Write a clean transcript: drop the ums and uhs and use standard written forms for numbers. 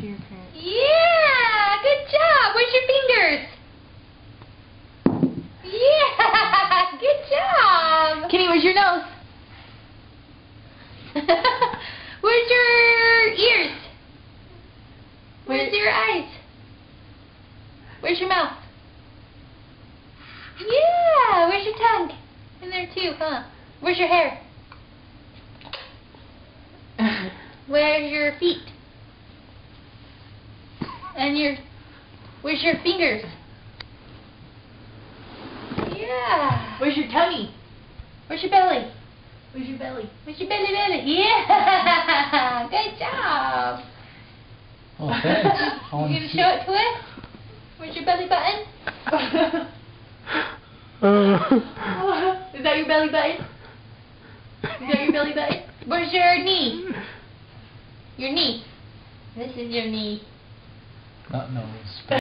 to your parents. Yeah, good job. Where's your fingers? Yeah, good job. Kenny, where's your nose? Where's your ears? Where's your eyes? Where's your mouth? Yeah, where's your tongue? In there too, huh? Where's your hair? Where's your feet? And where's your fingers? Yeah. Where's your tummy? Where's your belly? Where's your belly? Where's your belly? Yeah. Good job. Oh, thanks. I You want gonna to see show it to us? Where's your belly button? Is that your belly button? Is that your belly button? Where's your knee? Your knee. This is your knee. Not nose.